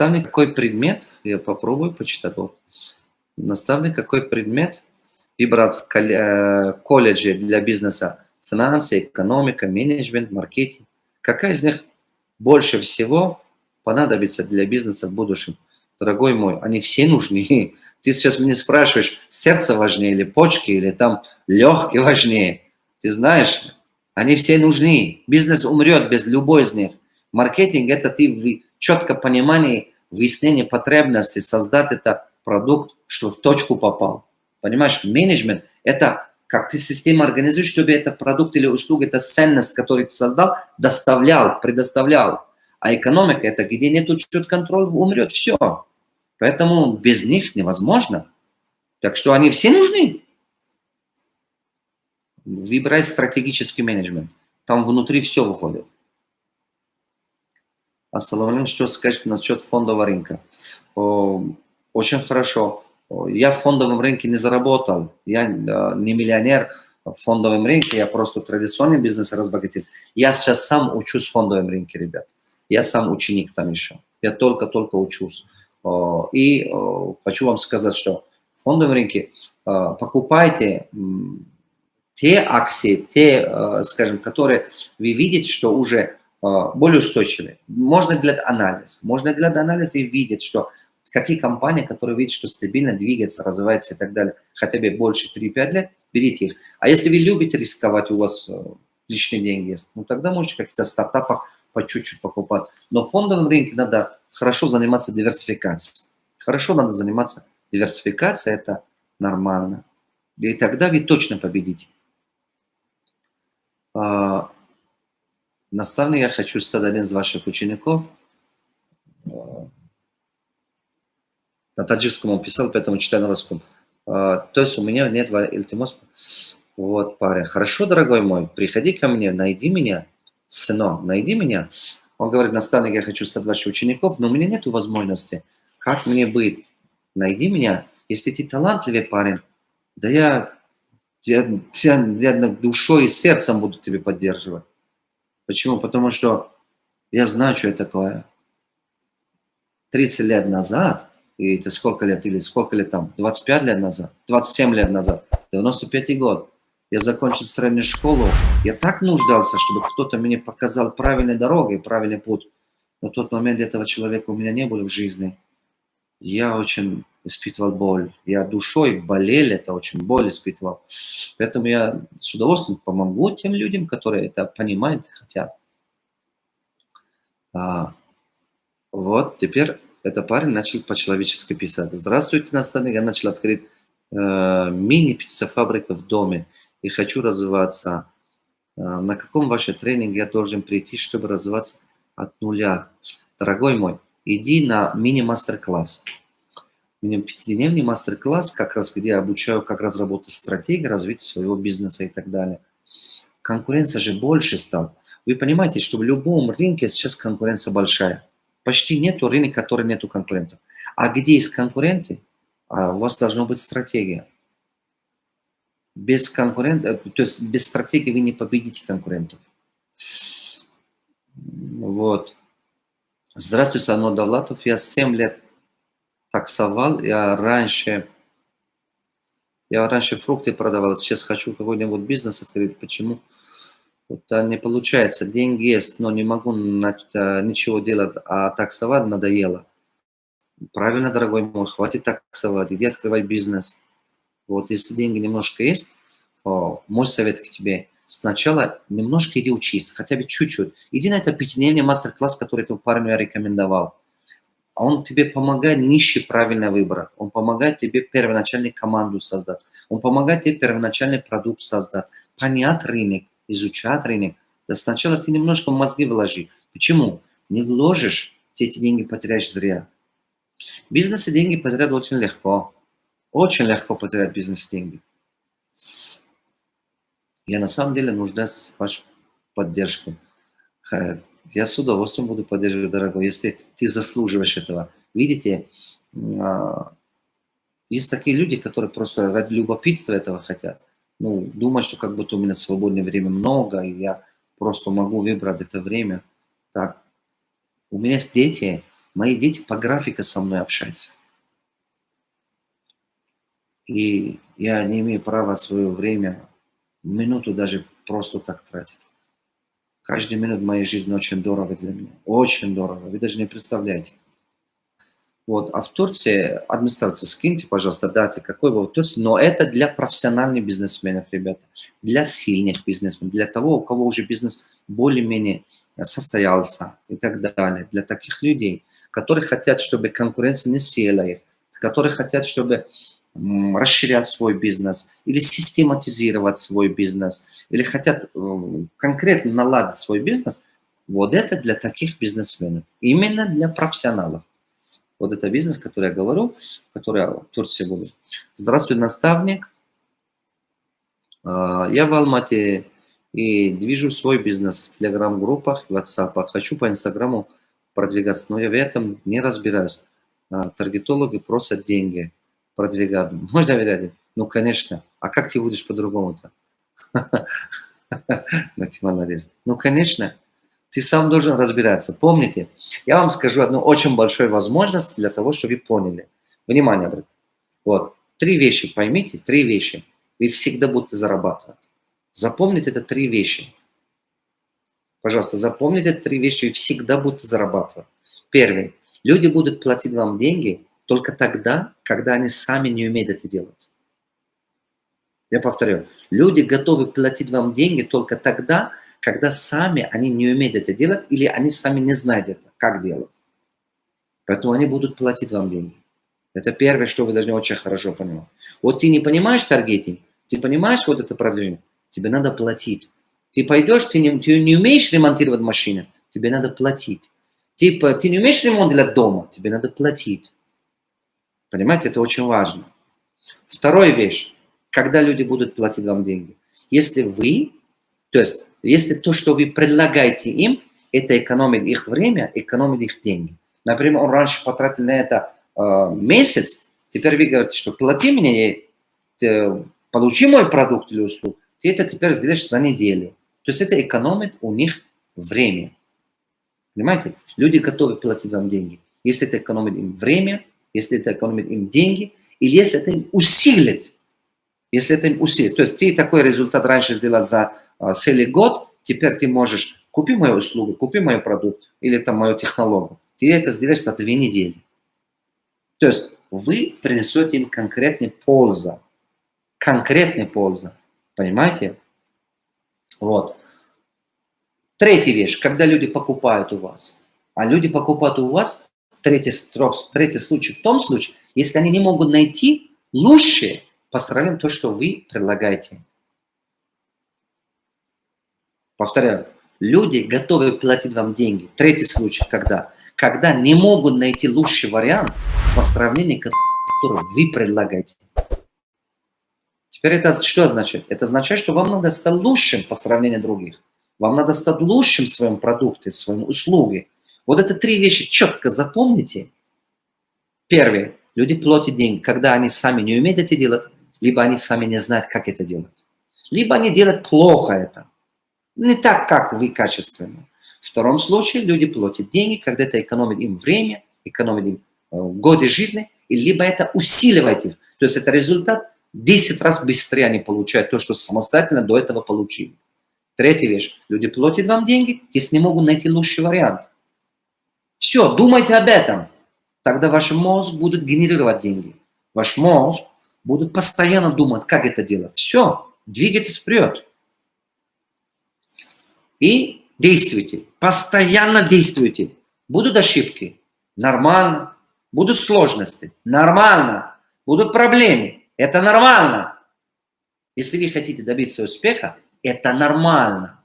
Наставник какой предмет? Я попробую почитать. Вот. Наставник какой предмет выбрал в колледже для бизнеса? Финансы, экономика, менеджмент, маркетинг. Какая из них больше всего понадобится для бизнеса в будущем? Дорогой мой, они все нужны. Ты сейчас меня спрашиваешь, сердце важнее или почки, или там легкие важнее. Ты знаешь, они все нужны. Бизнес умрет без любой из них. Маркетинг – это ты в четко понимании, выяснение потребностей, создать это продукт, что в точку попал. Понимаешь, менеджмент – это как ты систему организуешь, чтобы этот продукт или услуга, это ценность, которую ты создал, доставлял, предоставлял. А экономика – это где нету чуть контроль, умрет все. Поэтому без них невозможно. Так что они все нужны. Выбирай стратегический менеджмент. Там внутри все выходит. Ассаламу алейкум, что скажете насчет фондового рынка? Очень хорошо. Я в фондовом рынке не заработал. Я не миллионер в фондовом рынке, я просто традиционный бизнес разбогател. Я сейчас сам учусь в фондовом рынке, ребят. Я сам ученик там еще. Я только-только учусь. И хочу вам сказать, что в фондовом рынке покупайте те акции, те, скажем, которые вы видите, что уже более устойчивые. Можно делать анализ. Можно делать анализ и видеть, что какие компании, которые видят, что стабильно двигаются, развиваются и так далее, хотя бы больше 3-5 лет, берите их. А если вы любите рисковать, у вас лишние деньги есть, ну тогда можете в каких-то стартапах по чуть-чуть покупать. Но в фондовом рынке надо хорошо заниматься диверсификацией. Хорошо надо заниматься диверсификацией, это нормально. И тогда вы точно победите. Наставник, я хочу стать один из ваших учеников. На таджикском он писал, поэтому читаю на русском. То есть у меня нет ильтимос. Вот, парень. Хорошо, дорогой мой, приходи ко мне, найди меня, сынок, найди меня. Он говорит, наставник, я хочу стать вашим учеником, но у меня нет возможности. Как мне быть? Найди меня. Если ты талантливый парень, да я душой и сердцем буду тебя поддерживать. Почему? Потому что я знаю, что это такое. 30 лет назад, и это сколько лет, или сколько лет там, 25 лет назад, 27 лет назад, 95-й год, я закончил среднюю школу, я так нуждался, чтобы кто-то мне показал правильной дорогой, правильный путь. Но в тот момент этого человека у меня не было в жизни. Я очень испытывал боль. Я душой болел, это очень боль испытывал. Поэтому я с удовольствием помогу тем людям, которые это понимают и хотят. Вот, теперь этот парень начал по-человечески писать. Здравствуйте, наставник. Я начал открыть мини-птицефабрику в доме и хочу развиваться. На каком ваше тренинге я должен прийти, чтобы развиваться от нуля? Дорогой мой, иди на мини-мастер-класс. Пятидневный мастер-класс, как раз где я обучаю, как разработать стратегию развития своего бизнеса и так далее. Конкуренция же больше стала. Вы понимаете, что в любом рынке сейчас конкуренция большая. Почти нету рынка, который нету конкурентов. А где есть конкуренты, у вас должна быть стратегия. Без конкурентов, то есть без стратегии вы не победите конкурентов. Вот. Здравствуйте, Санно Давлатов. Я 7 лет таксовал. Я раньше фрукты продавал, сейчас хочу какой-нибудь бизнес открыть. Почему? Это не получается. Деньги есть, но не могу ничего делать, а таксовать надоело. Правильно, дорогой мой, хватит таксовать, иди открывай бизнес. Вот, если деньги немножко есть, мой совет к тебе, сначала немножко иди учись, хотя бы чуть-чуть. Иди на этот пятидневный мастер-класс, который этому парню я рекомендовал. А он тебе помогает ниши правильно выбрать. Он помогает тебе первоначальную команду создать. Он помогает тебе первоначальный продукт создать. Понять рынок, изучать рынок. Да сначала ты немножко мозги вложи. Почему? Не вложишь, ты эти деньги потеряешь зря. В бизнесе деньги потерять очень легко. Очень легко потерять в бизнесе деньги. Я на самом деле нуждаюсь в вашей поддержке. Я с удовольствием буду поддерживать, дорогой, если ты заслуживаешь этого. Видите, есть такие люди, которые просто ради любопытства этого хотят. Ну, думают, что как будто у меня свободное время много, и я просто могу выбрать это время. Так, у меня есть дети, Мои дети по графику со мной общаются. И я не имею права свое время, минуту даже просто так тратить. Каждая минута моей жизни очень дорого для меня. Очень дорого. Вы даже не представляете. Вот. А в Турции, администрация, скиньте, пожалуйста, даты, какой вы в Турции. Но это для профессиональных бизнесменов, ребята. Для сильных бизнесменов. Для того, у кого уже бизнес более-менее состоялся и так далее. Для таких людей, которые хотят, чтобы конкуренция не съела их. Которые хотят, чтобы расширять свой бизнес или систематизировать свой бизнес, или хотят конкретно наладить свой бизнес, вот это для таких бизнесменов, именно для профессионалов. Вот это бизнес, который я говорю, который я в Турции буду. Здравствуй, наставник. Я в Алмате и движу свой бизнес в телеграм-группах, в WhatsApp. Хочу по Инстаграму продвигаться, но я в этом не разбираюсь. Таргетологи просят деньги продвигать. Можно видать? Ну, конечно. А как ты будешь по-другому-то? Ну, конечно. Ты сам должен разбираться. Помните, я вам скажу одну очень большую возможность для того, чтобы вы поняли. Внимание, брат. Вот. 3 вещи, поймите, 3 вещи. Вы всегда будете зарабатывать. Запомните это 3 вещи. Пожалуйста, запомните это 3 вещи, вы всегда будете зарабатывать. Первый. Люди будут платить вам деньги только тогда, когда они сами не умеют это делать. Я повторю. Люди готовы платить вам деньги только тогда, когда сами они не умеют это делать, или они сами не знают это, как делать. Поэтому они будут платить вам деньги. Это первое, что вы должны очень хорошо понимать. Вот ты не понимаешь таргетинг, ты понимаешь вот это продвижение, тебе надо платить. Ты пойдешь, ты не умеешь ремонтировать машину, тебе надо платить. Ты не умеешь ремонт делать дома, тебе надо платить. Понимаете, это очень важно. Вторая вещь, когда люди будут платить вам деньги. Если вы, то есть, если то, что вы предлагаете им, это экономит их время, экономит их деньги. Например, он раньше потратил на это месяц, теперь вы говорите, что плати мне, получи мой продукт или услугу, ты это теперь сделаешь за неделю. То есть это экономит у них время. Понимаете? Люди готовы платить вам деньги. Если это экономит им время, если это экономит им деньги, или если это им усилит. Если это им усилит. То есть ты такой результат раньше сделал за целый год, теперь ты можешь купи мою услугу, купи мой продукт или там мою технологию. Ты это сделаешь за 2 недели. То есть вы принесете им конкретную пользу. Конкретную пользу. Понимаете? Вот. Третья вещь, когда люди покупают у вас. А люди покупают у вас, третий случай в том случае, если они не могут найти лучшее по сравнению с тем, что вы предлагаете. Повторяю, люди готовы платить вам деньги. Третий случай, когда не могут найти лучший вариант по сравнению с которым вы предлагаете. Теперь это что означает? Это означает, что вам надо стать лучшим по сравнению с других. Вам надо стать лучшим в своем продукте, в своем услуге. Вот это 3 вещи четко запомните. Первое. Люди платят деньги, когда они сами не умеют это делать, либо они сами не знают, как это делать. Либо они делают плохо это. Не так, как вы качественно. В втором случае люди платят деньги, когда это экономит им время, экономит им годы жизни, и либо это усиливает их. То есть это результат 10 раз быстрее они получают то, что самостоятельно до этого получили. Третья вещь. Люди платят вам деньги, если не могут найти лучший вариант. Все, думайте об этом. Тогда ваш мозг будет генерировать деньги. Ваш мозг будет постоянно думать, как это делать. Все, двигайтесь вперед. И действуйте. Постоянно действуйте. Будут ошибки? Нормально. Будут сложности? Нормально. Будут проблемы? Это нормально. Если вы хотите добиться успеха, это нормально.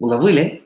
Уловили?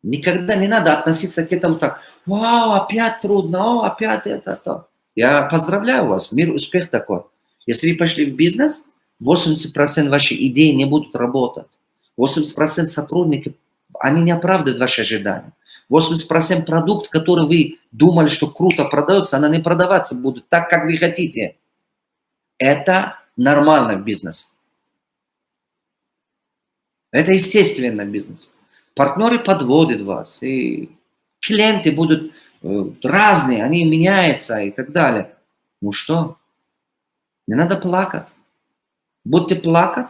Никогда не надо относиться к этому так, вау, опять трудно, опять это. Я поздравляю вас, мир, успех такой. Если вы пошли в бизнес, 80% вашей идеи не будут работать. 80% сотрудников, они не оправдывают ваши ожидания. 80% продукт, который вы думали, что круто продается, она не продаваться будет так, как вы хотите. Это нормально в бизнесе. Это естественно бизнес. Партнеры подводят вас. И Клиенты будут разные, они меняются и так далее. Ну что? Не надо плакать. Будете плакать,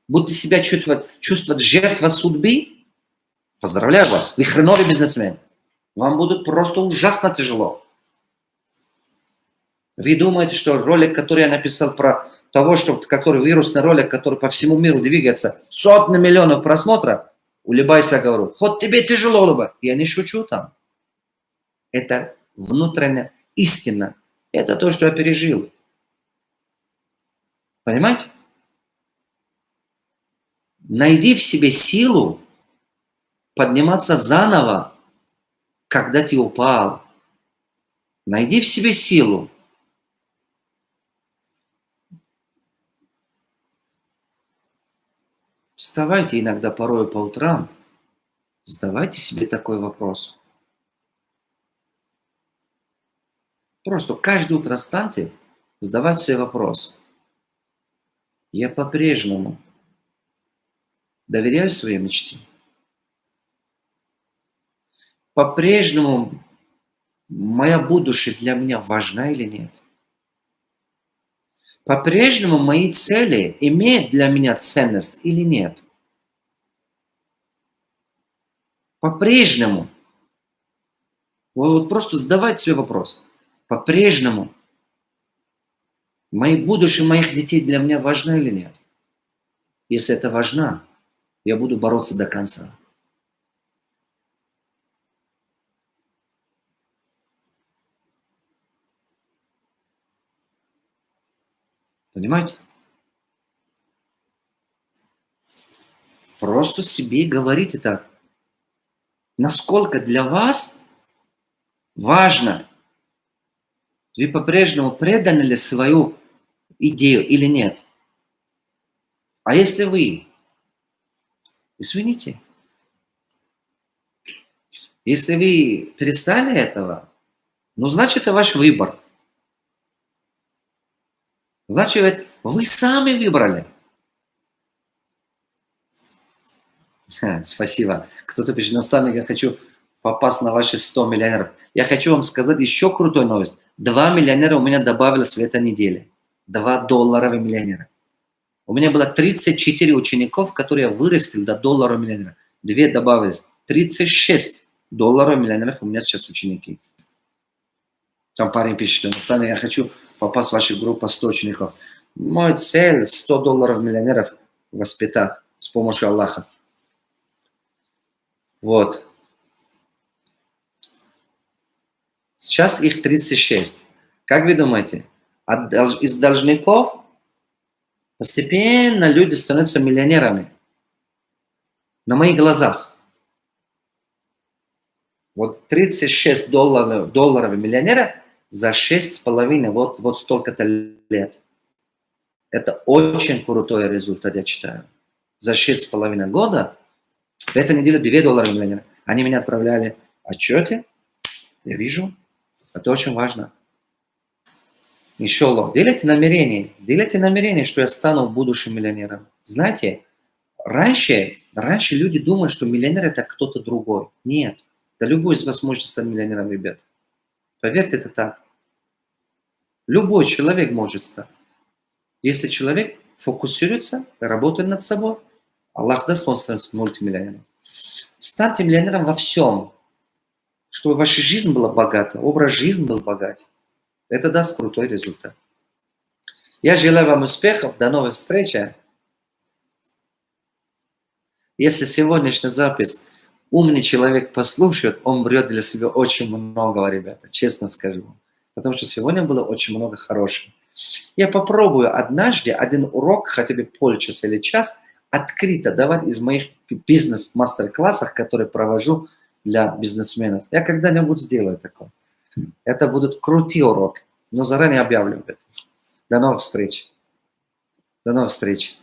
будете себя чувствовать жертва судьбы. Поздравляю вас, вы хреновый бизнесмен. Вам будет просто ужасно тяжело. Вы думаете, что ролик, который я написал про того, что, который вирусный ролик, который по всему миру двигается, сотни миллионов просмотров, улыбайся, говорю, хоть тебе тяжело, улыбайся. Я не шучу там. Это внутренняя истина. Это то, что я пережил. Понимаете? Найди в себе силу подниматься заново, когда ты упал. Найди в себе силу. Вставайте иногда порой по утрам, задавайте себе такой вопрос. Просто каждое утро встаньте, задавайте себе вопрос. Я по-прежнему доверяю своей мечте? По-прежнему моя будущее для меня важна или нет? По-прежнему мои цели имеют для меня ценность или нет? По-прежнему. Вот просто задавайте себе вопрос. По-прежнему мои будущее моих детей для меня важно или нет? Если это важно, я буду бороться до конца. Понимаете? Просто себе говорите так. Насколько для вас важно, вы по-прежнему преданы ли свою идею или нет? А если вы, извините, если вы перестали этого, ну, значит, это ваш выбор. Значит, вы сами выбрали. Спасибо. Кто-то пишет, наставник, я хочу попасть на ваши 100 миллионеров. Я хочу вам сказать еще крутую новость. 2 миллионера у меня добавилось в этой неделе. 2 долларовых миллионера. У меня было 34 учеников, которые вырастили до долларового миллионера. 2 добавились. 36 долларовых миллионеров у меня сейчас ученики. Там парень пишет, наставник, я хочу попасть в вашу группу 100 учеников. Мой цель 100 долларов миллионеров воспитать с помощью Аллаха. Вот. Сейчас их 36. Как вы думаете, из должников постепенно люди становятся миллионерами? На моих глазах. Вот 36 долларов миллионера за 6,5, вот столько-то лет. Это очень крутой результат, я считаю. За 6,5 года, в этой неделе 2 доллара миллионера. Они меня отправляли отчеты, я вижу, это очень важно. Иншаллах, делайте намерение, что я стану будущим миллионером. Знаете, раньше люди думали, что миллионер это кто-то другой. Нет, да любой из вас может стать миллионером, ребят. Поверьте, это так. Любой человек может стать. Если человек фокусируется, работает над собой, Аллах даст, он становится мультимиллионером. Станьте миллионером во всем, чтобы ваша жизнь была богата, образ жизни был богат. Это даст крутой результат. Я желаю вам успехов, до новых встреч. Если сегодняшняя запись умный человек послушает, он берет для себя очень многого, ребята, честно скажу вам. Потому что сегодня было очень много хорошего. Я попробую однажды один урок, хотя бы полчаса или час, открыто давать из моих бизнес-мастер-классов, которые провожу для бизнесменов. Я когда-нибудь сделаю такое. Это будут крутые уроки, но заранее объявлю об этом. До новых встреч. До новых встреч.